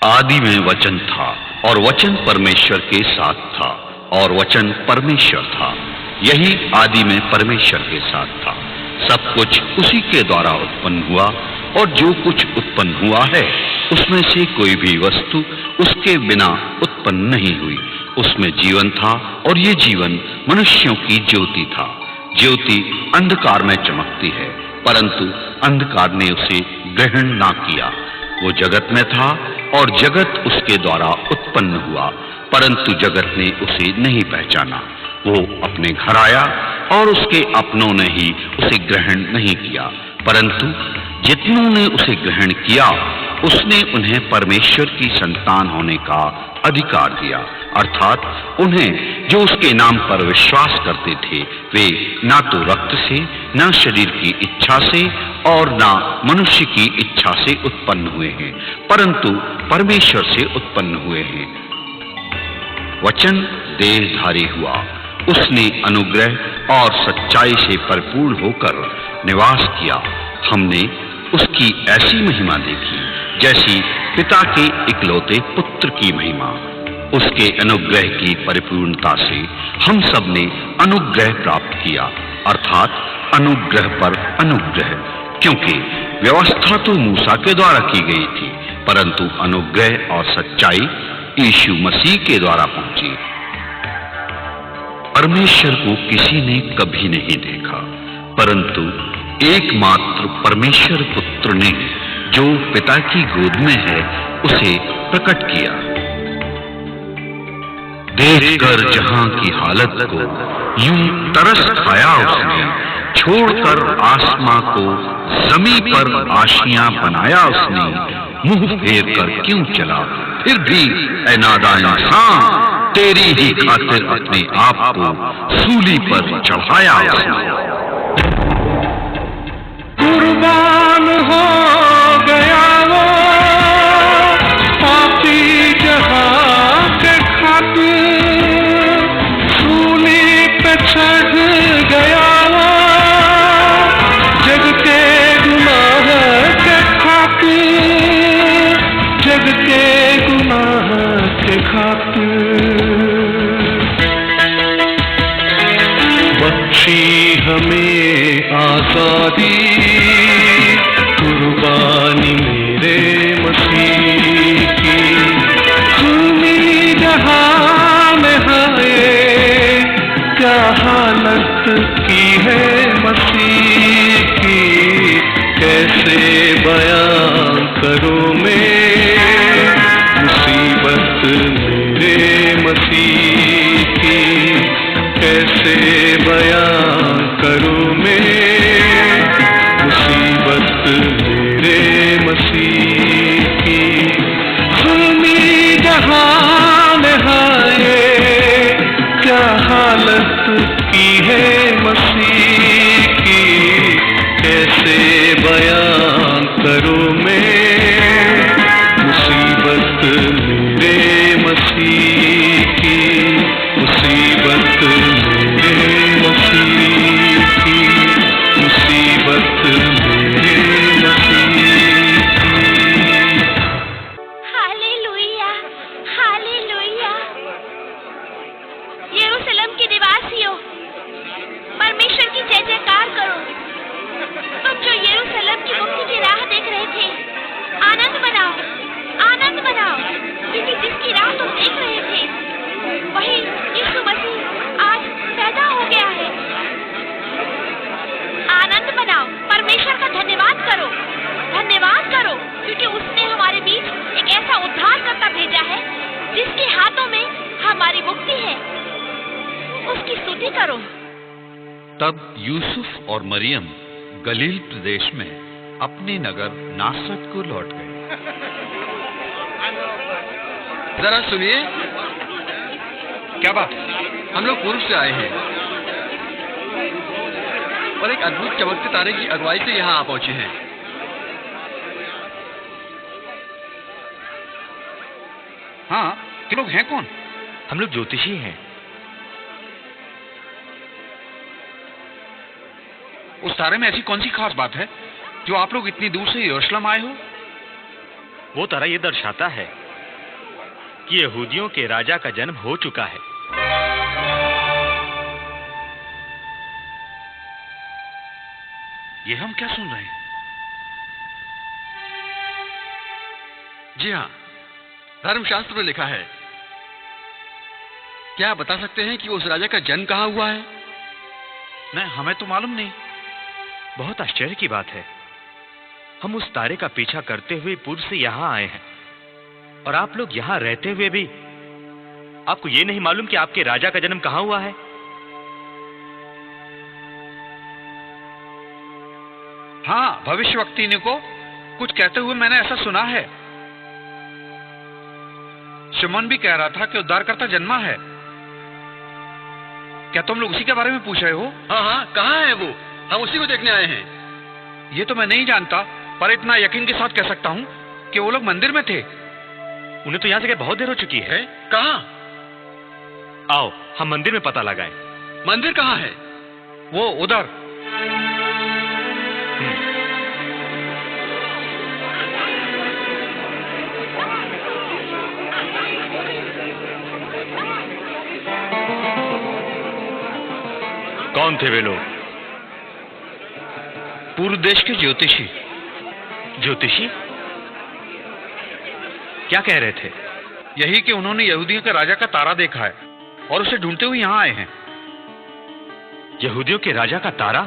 आदि में वचन था और वचन परमेश्वर के साथ था और वचन परमेश्वर था। यही आदि में परमेश्वर के साथ था। सब कुछ उसी के द्वारा उत्पन्न हुआ और जो कुछ उत्पन्न हुआ है उसमें से कोई भी वस्तु उसके बिना उत्पन्न नहीं हुई। उसमें जीवन था और ये जीवन मनुष्यों की ज्योति था। ज्योति अंधकार में चमकती है परंतु अंधकार ने उसे ग्रहण ना किया। वो जगत में था और जगत उसके द्वारा उत्पन्न हुआ परंतु जगत ने उसे नहीं पहचाना। वो अपने घर आया और उसके अपनों ने ही उसे ग्रहण नहीं किया परंतु जितनों ने उसे ग्रहण किया उसने उन्हें परमेश्वर की संतान होने का अधिकार दिया, अर्थात उन्हें जो उसके नाम पर विश्वास करते थे वे ना तो रक्त से, ना शरीर की इच्छा से और ना मनुष्य की इच्छा से उत्पन्न हुए हैं परंतु परमेश्वर से उत्पन्न हुए हैं। वचन देहधारी हुआ, उसने अनुग्रह और सच्चाई से भरपूर होकर निवास किया। हमने उसकी ऐसी महिमा देखी जैसी पिता के इकलौते पुत्र की महिमा। उसके अनुग्रह की परिपूर्णता से हम सब ने अनुग्रह प्राप्त किया, अर्थात अनुग्रह पर अनुग्रह, क्योंकि व्यवस्था तो मूसा के द्वारा की गई थी परंतु अनुग्रह और सच्चाई यीशु मसीह के द्वारा पहुंची। परमेश्वर को किसी ने कभी नहीं देखा परंतु एकमात्र परमेश्वर पुत्र ने जो पिता की गोद में है उसे प्रकट किया। देखकर जहां की हालत को यूं तरस खाया उसने, छोड़कर आसमां को जमीन पर आशियां बनाया उसने। मुंह फेर कर क्यों चला फिर भी ऐ नादान इंसान, तेरी ही खातिर अपने आप को सूली पर चढ़ाया उसने। कुर्बान हो गया वो पापी जहां के खातिर, सूली पे चढ़ गया वो जग के गुनाह के खातिर, जग के गुनाह के खातिर। बख्शी हमें आजादी, कुर्बानी मेरे मसीह की। सुनी जहां में है क्या हालत की है मसीह की, कैसे बयां करूं मैं मुसीबत मेरे मसीह की, कैसे बयां करूं मैं मुसीबत मेरे मसीह की। जुल्मी जहां में है क्या हालत की है मसीह की, कैसे बयां करूं मैं मुसीबत मेरे मसीह की, मुसीबत मेरे मसीह की, मुसीबत मेरे मसीह की। Hallelujah, hallelujah. यरूशलेम के निवासियों, परमेश्वर की जय जयकार करो। तुम जो यरूशलेम की मुक्ति की राह देख रहे थे, आनंद मनाओ, आनंद मनाओ, क्योंकि जिसकी राह तुम देख रहे थे वही यीशु मसीह आज पैदा हो गया है। आनंद मनाओ, परमेश्वर का धन्यवाद करो, धन्यवाद करो, क्योंकि उसने हमारे बीच एक ऐसा उद्धारकर्ता भेजा है जिसके हाथों में हमारी मुक्ति है। उसकी स्तुति करो। तब यूसुफ और मरियम गलील प्रदेश में अपने नगर नासरत को लौट गए। जरा सुनिए, क्या बात? हम लोग पूर्व से आए हैं और एक अद्भुत चमकते तारे की अगुवाई से यहाँ आ पहुंचे हैं। हाँ, ये लोग हैं कौन? हम लोग ज्योतिषी हैं। उस तारे में ऐसी कौन सी खास बात है जो आप लोग इतनी दूर से यरूशलेम आए हो? वो तारा ये दर्शाता है कि यहूदियों के राजा का जन्म हो चुका है। ये हम क्या सुन रहे हैं? जी हाँ, धर्मशास्त्र में लिखा है। क्या आप बता सकते हैं कि उस राजा का जन्म कहाँ हुआ है? नहीं, हमें तो मालूम नहीं। बहुत आश्चर्य की बात है। हम उस तारे का पीछा करते हुए पूर्व से यहाँ आए हैं, और आप लोग यहाँ रहते हुए भी आपको ये नहीं मालूम कि आपके राजा का जन्म कहाँ हुआ है? हाँ, भविष्यवक्ता को कुछ कहते हुए मैंने ऐसा सुना है। शमौन भी कह रहा था कि उद्धारकर्ता जन्मा है। क्या तुम लोग उसी के बारे में पूछ रहे हो? हाँ हाँ, कहाँ है वो? हम उसी को देखने आए हैं। ये तो मैं नहीं जानता, पर इतना यकीन के साथ कह सकता हूँ कि वो लोग मंदिर में थे। उन्हें तो यहाँ से गए बहुत देर हो चुकी है। कहाँ? आओ हम मंदिर में पता लगाएं। मंदिर कहाँ है? वो उधर। कौन थे वे लोग? पूर्व देश के ज्योतिषी। ज्योतिषी? क्या कह रहे थे? यही कि उन्होंने यहूदियों के राजा का तारा देखा है और उसे ढूंढते हुए यहाँ आए हैं। यहूदियों के राजा का तारा?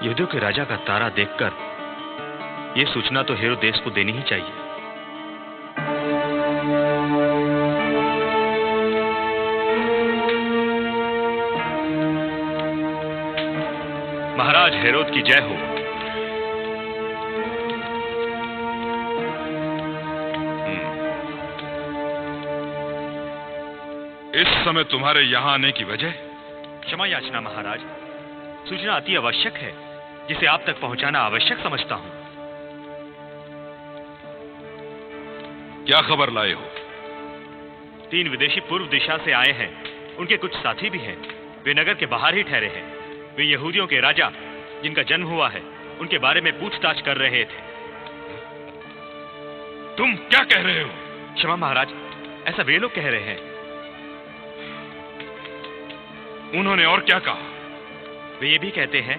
यहूदियों के राजा का तारा देखकर यह सूचना तो हेरोदेस को देनी ही चाहिए। महाराज हेरोद की जय हो। इस समय तुम्हारे यहाँ आने की वजह? क्षमा याचना महाराज, सूचना अति आवश्यक है जिसे आप तक पहुंचाना आवश्यक समझता हूं। क्या खबर लाए हो? 3 विदेशी पूर्व दिशा से आए हैं। उनके कुछ साथी भी हैं। वे नगर के बाहर ही ठहरे हैं। वे यहूदियों के राजा जिनका जन्म हुआ है उनके बारे में पूछताछ कर रहे थे। तुम क्या कह रहे हो? क्षमा महाराज, ऐसा वे लोग कह रहे हैं। उन्होंने और क्या कहा? वे ये भी कहते हैं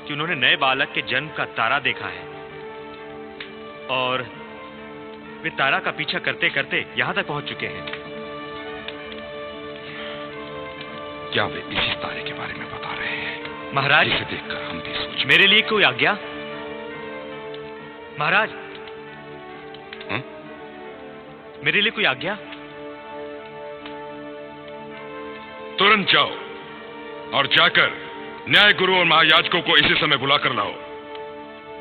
कि उन्होंने नए बालक के जन्म का तारा देखा है और वे तारा का पीछा करते करते यहां तक पहुंच चुके हैं। क्या वे इसी तारे के बारे में बता रहे हैं? महाराज, इसे देखकर हम भी सोच। मेरे लिए कोई आज्ञा? महाराज, मेरे लिए कोई आज्ञा? तुरंत जाओ और जाकर न्याय गुरु और महायाजकों को इसी समय बुलाकर लाओ,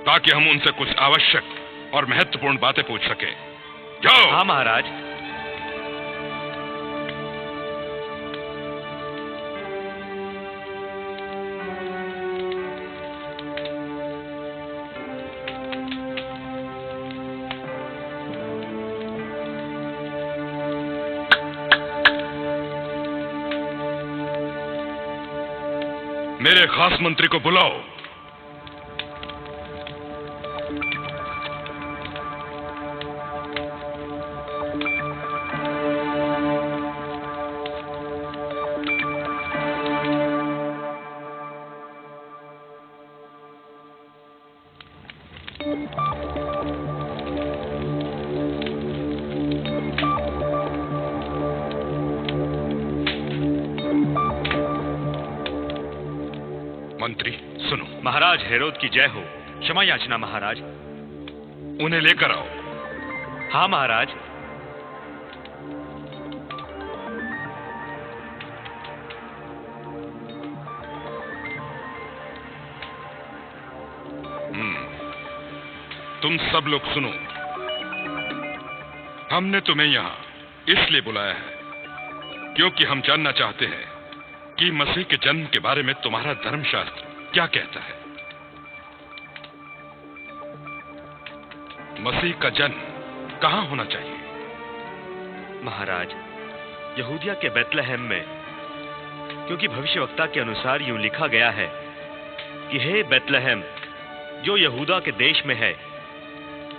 ताकि हम उनसे कुछ आवश्यक और महत्वपूर्ण बातें पूछ सकें। जाओ। हाँ महाराज। मेरे खास मंत्री को बुलाओ। मंत्री सुनो। महाराज हेरोद की जय हो। क्षमा याचना महाराज। उन्हें लेकर आओ। हाँ महाराज। तुम सब लोग सुनो। हमने तुम्हें यहाँ इसलिए बुलाया है क्योंकि हम जानना चाहते हैं कि मसीह के जन्म के बारे में तुम्हारा धर्मशास्त्र क्या कहता है। मसीह का जन्म कहां होना चाहिए? महाराज, यहूदिया के बेतलहम में, क्योंकि भविष्यवक्ता के अनुसार यूं लिखा गया है कि हे बेतलहम जो यहूदा के देश में है,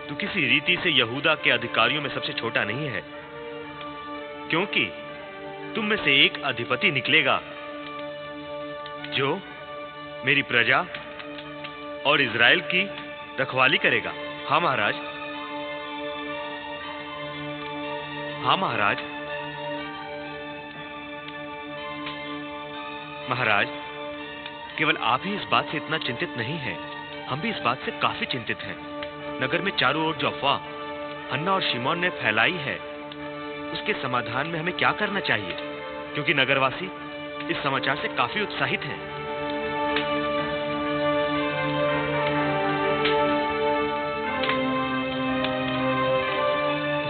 तू किसी रीति से यहूदा के अधिकारियों में सबसे छोटा नहीं है, क्योंकि तुम में से एक अधिपति निकलेगा जो मेरी प्रजा और इज़राइल की रखवाली करेगा। हाँ महाराज। हाँ महाराज। महाराज, केवल आप ही इस बात से इतना चिंतित नहीं हैं, हम भी इस बात से काफी चिंतित हैं। नगर में चारों ओर जो अफवाह हन्ना और शिमोन ने फैलाई है, उसके समाधान में हमें क्या करना चाहिए? क्योंकि नगरवासी इस समाचार से काफी उत्साहित हैं।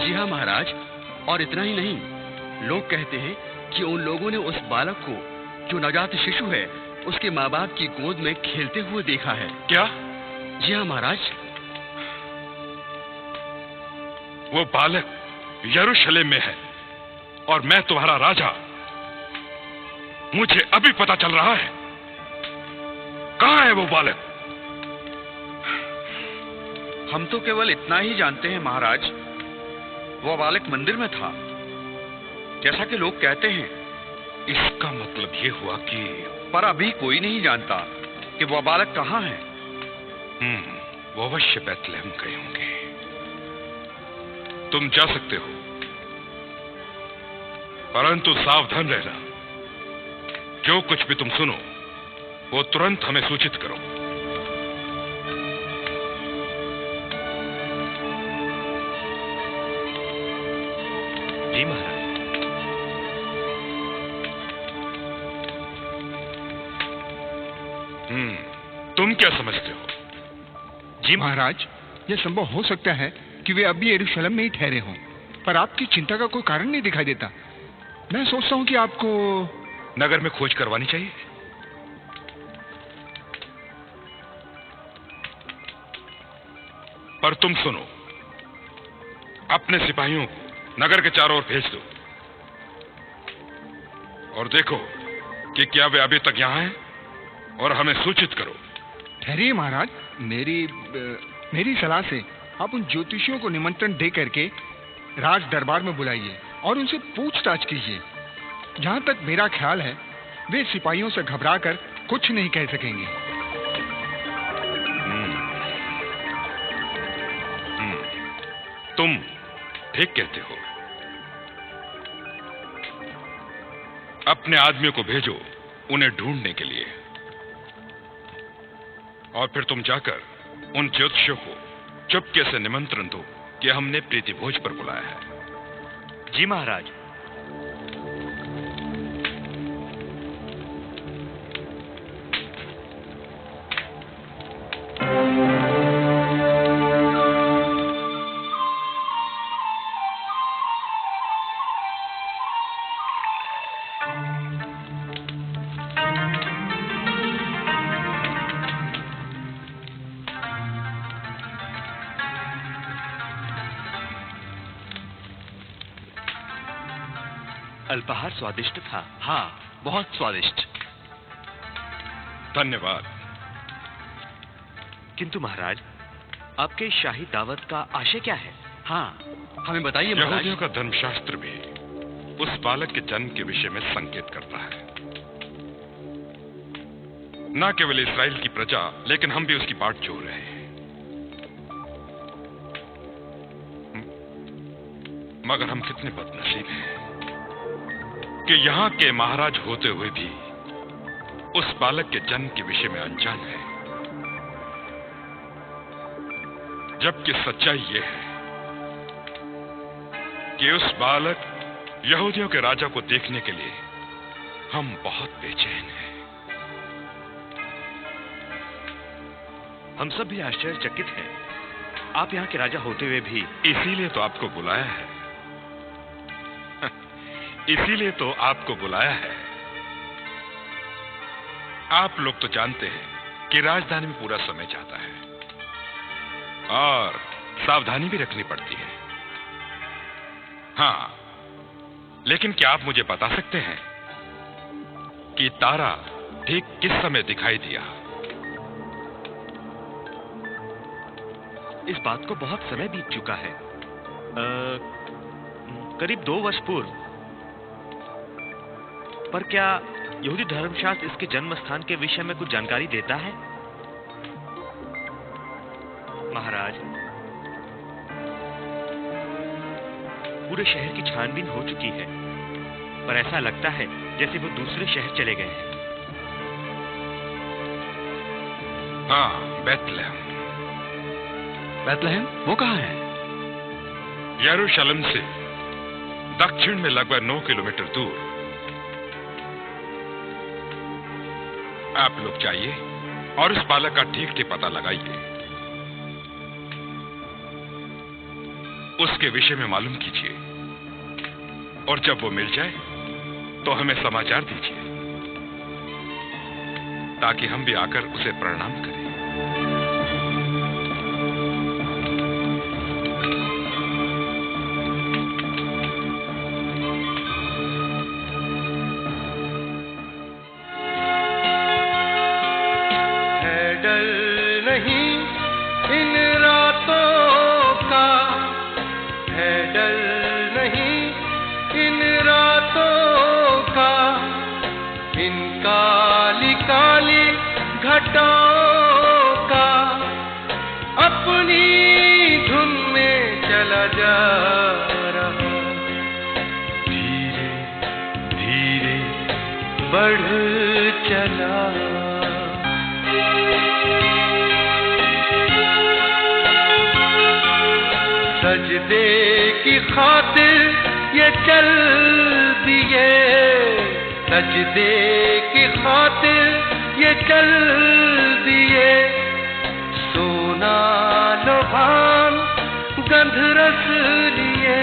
जी हाँ महाराज, और इतना ही नहीं, लोग कहते हैं कि उन लोगों ने उस बालक को, जो नवजात शिशु है, उसके माँ बाप की गोद में खेलते हुए देखा है। क्या? जी हाँ महाराज। वो बालक यरूशलेम में है और मैं तुम्हारा राजा। मुझे अभी पता चल रहा है। कहाँ है वो बालक? हम तो केवल इतना ही जानते हैं महाराज, वो बालक मंदिर में था, जैसा कि लोग कहते हैं। इसका मतलब ये हुआ कि पर अभी कोई नहीं जानता कि वो बालक कहाँ है। वो अवश्य बैतलहम गए होंगे। तुम जा सकते हो, परंतु सावधान रहना। जो कुछ भी तुम सुनो, वो तुरंत हमें सूचित करो। जी महाराज। तुम क्या समझते हो? जी महाराज, यह संभव हो सकता है कि वे अभी यरूशलेम में ही ठहरे हों, पर आपकी चिंता का कोई कारण नहीं दिखाई देता। मैं सोचता हूँ कि आपको नगर में खोज करवानी चाहिए। पर तुम सुनो, अपने सिपाहियों को नगर के चारों ओर भेज दो और देखो कि क्या वे अभी तक यहां हैं, और हमें सूचित करो। ठहरिए महाराज, मेरी सलाह से आप उन ज्योतिषियों को निमंत्रण दे करके राज दरबार में बुलाइए और उनसे पूछताछ कीजिए। जहां तक मेरा ख्याल है, वे सिपाहियों से घबराकर कुछ नहीं कह सकेंगे। तुम ठीक कहते हो। अपने आदमियों को भेजो उन्हें ढूंढने के लिए, और फिर तुम जाकर उन ज्योतिषियों को चुपके से निमंत्रण दो कि हमने प्रीति भोज पर बुलाया है। जी महाराज। अल्पाहार स्वादिष्ट था। हाँ, बहुत स्वादिष्ट। धन्यवाद। किंतु महाराज, आपके शाही दावत का आशय क्या है? हाँ, हमें बताइए महाराज। यहूदियों का धर्मशास्त्र भी उस बालक के जन्म के विषय में संकेत करता है। न केवल इस्राएल की प्रजा, लेकिन हम भी उसकी बाट जोह रहे हैं। मगर हम कितने बदनसीब हैं कि यहाँ के महाराज होते हुए भी उस बालक के जन्म के विषय में अनजान है। जबकि सच्चाई यह है कि उस बालक यहूदियों के राजा को देखने के लिए हम बहुत बेचैन हैं। हम सब भी आश्चर्यचकित हैं, आप यहाँ के राजा होते हुए भी। इसीलिए तो आपको बुलाया है। इसीलिए तो आपको बुलाया है। आप लोग तो जानते हैं कि राजधानी में पूरा समय जाता है और सावधानी भी रखनी पड़ती है। हाँ, लेकिन क्या आप मुझे बता सकते हैं कि तारा ठीक किस समय दिखाई दिया? इस बात को बहुत समय बीत चुका है। करीब 2 वर्ष पूर्व। पर क्या यहूदी धर्मशास्त्र इसके जन्म स्थान के विषय में कुछ जानकारी देता है? महाराज, पूरे शहर की छानबीन हो चुकी है, पर ऐसा लगता है जैसे वो दूसरे शहर चले गए हैं। हाँ, बैतलहम। बैतलहम वो कहाँ है? यरूशलेम से दक्षिण में लगभग 9 किलोमीटर दूर। आप लोग जाइए और उस बालक का ठीक ठीक पता लगाइए। उसके विषय में मालूम कीजिए, और जब वो मिल जाए तो हमें समाचार दीजिए, ताकि हम भी आकर उसे प्रणाम करें। सजदे की खातिर ये चल दिए, सजदे की खातिर ये चल दिए। सोना लोभान गंधरस लिए,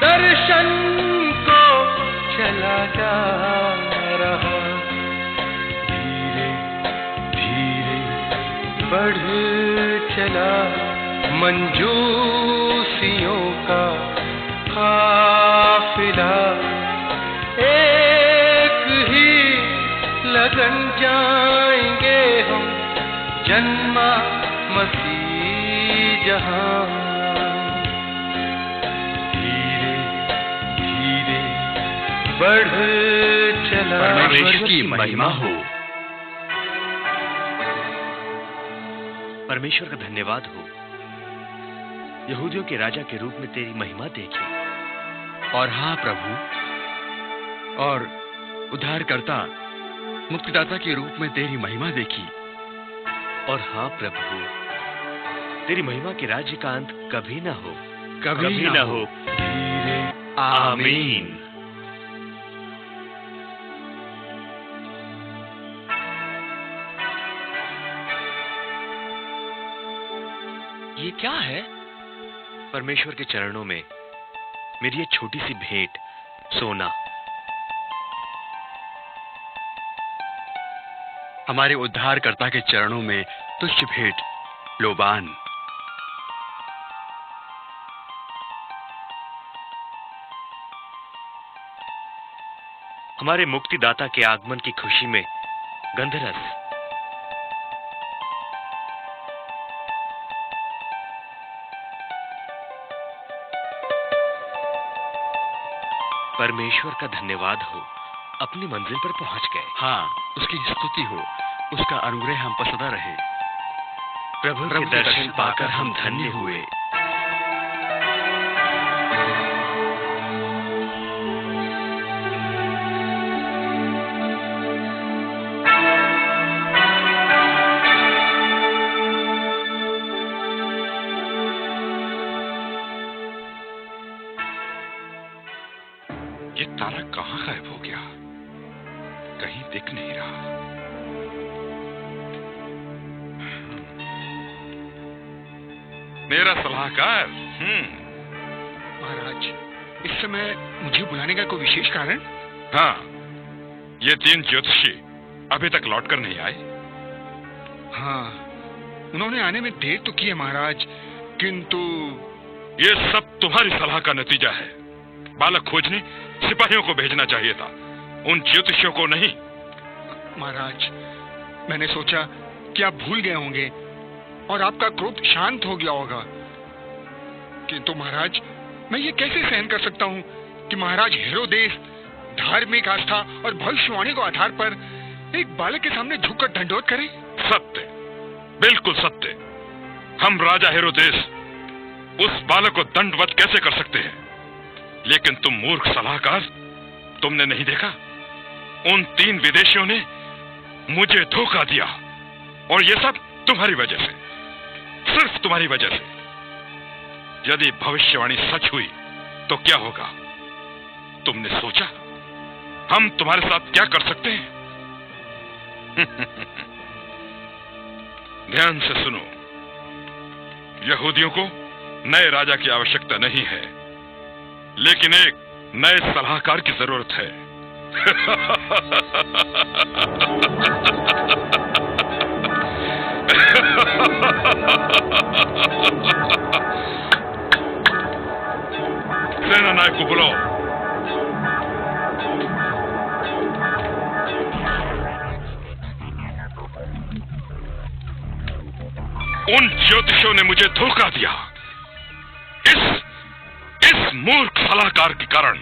दर्शन को चला जा रहा। धीरे धीरे बढ़ चला मंजूसियों का काफिला। एक ही लगन जाएंगे हम, जन्मा मसीह जहां। धीरे धीरे बढ़ चला। परमेश्वर की महिमा हो। परमेश्वर का धन्यवाद हो। यहूदियों के राजा के रूप में तेरी महिमा देखी। और हाँ प्रभु, और उद्धारकर्ता मुक्तिदाता के रूप में तेरी महिमा देखी। और हाँ प्रभु, तेरी महिमा के राज्य का अंत कभी ना हो, कभी ना हो। आमीन। ये क्या है? परमेश्वर के चरणों में मेरी एक छोटी सी भेंट, सोना। हमारे उद्धारकर्ता के चरणों में तुच्छ भेंट, लोबान। हमारे मुक्तिदाता के आगमन की खुशी में गंधरस। परमेश्वर का धन्यवाद हो, अपनी मंजिल पर पहुंच गए। हाँ, उसकी स्तुति हो, उसका अनुग्रह हम पर सदा रहे। प्रभु के दर्शन पाकर हम धन्य हुए। ये तारा कहाँ गायब हो गया? कहीं दिख नहीं रहा। मेरा सलाहकार। महाराज, इस समय मुझे बुलाने का कोई विशेष कारण? हाँ, ये 3 ज्योतिषी अभी तक लौट कर नहीं आए। हाँ, उन्होंने आने में देर तो की है महाराज, किंतु ये सब तुम्हारी सलाह का नतीजा है। बालक खोजने सिपाहियों को भेजना चाहिए था, उन ज्योतिषियों को नहीं। महाराज, मैंने सोचा कि आप भूल गए होंगे और आपका क्रोध शांत हो गया होगा। किंतु महाराज, मैं ये कैसे सहन कर सकता हूँ कि महाराज हेरोदेस धार्मिक आस्था और भविष्यवाणी के आधार पर एक बालक के सामने झुककर दंडोत करे? सत्य, बिल्कुल सत्य। हम राजा हेरोदेस उस बालक को दंडवत कैसे कर सकते हैं? लेकिन तुम मूर्ख सलाहकार, तुमने नहीं देखा उन 3 विदेशियों ने मुझे धोखा दिया, और ये सब तुम्हारी वजह से, सिर्फ तुम्हारी वजह से। यदि भविष्यवाणी सच हुई तो क्या होगा? तुमने सोचा हम तुम्हारे साथ क्या कर सकते हैं? ध्यान से सुनो, यहूदियों को नए राजा की आवश्यकता नहीं है, लेकिन एक नए सलाहकार की जरूरत है। सेना नायक को बुलाओ। उन ज्योतिषों ने मुझे धोखा दिया, इस मूर्ख सलाहकार के कारण।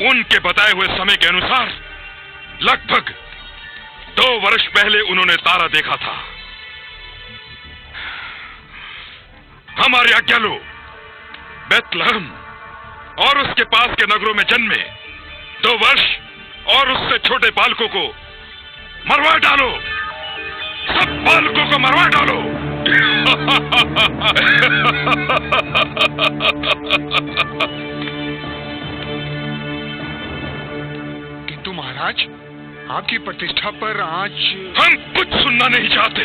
उनके बताए हुए समय के अनुसार लगभग 2 वर्ष पहले उन्होंने तारा देखा था। हमारी आज्ञा लो, बेथलेहम और उसके पास के नगरों में जन्मे 2 वर्ष और उससे छोटे बालकों को मरवा डालो, सब बालकों को मरवा डालो। किंतु महाराज, आपकी प्रतिष्ठा पर आज हम कुछ सुनना नहीं चाहते,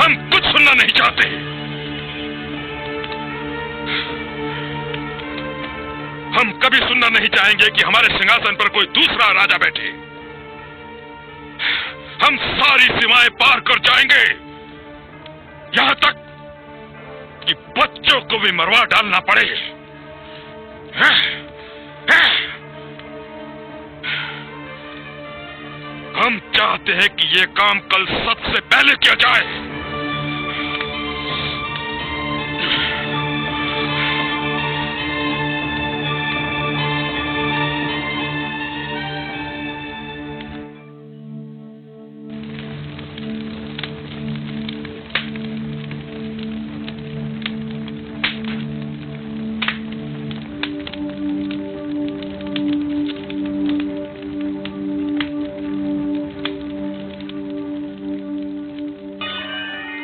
हम कुछ सुनना नहीं चाहते। हम कभी सुनना नहीं चाहेंगे कि हमारे सिंहासन पर कोई दूसरा राजा बैठे। हम सारी सीमाएं पार कर जाएंगे, यहां तक कि बच्चों को भी मरवा डालना पड़े। हम चाहते हैं कि यह काम कल सबसे पहले किया जाए।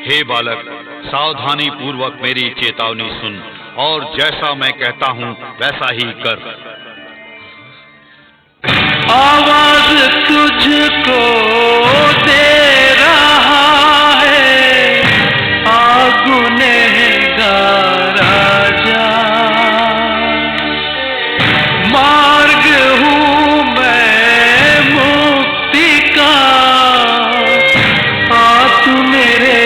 हे बालक, सावधानी पूर्वक मेरी चेतावनी सुन और जैसा मैं कहता हूं वैसा ही कर। आवाज तुझको दे रहा है, आ गुनहगार आजा, मार्ग हूँ मैं मुक्ति का, आ तू मेरे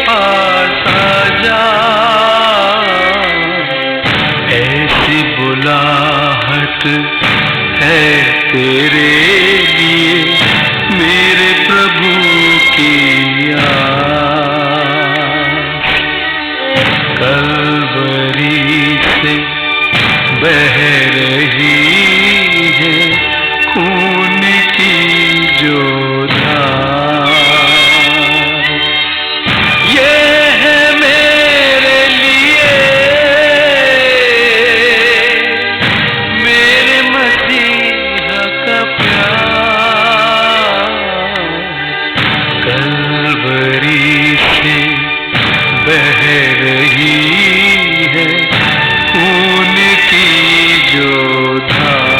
पास आजा। ऐसी बुलाहट है तेरे लिए मेरे प्रभु की आस, कलवरी से बह रही है खून की जो धार। ये है मेरे लिए मेरे मसीहा का प्यार, कलवरी से बह रही है खून की जो धार।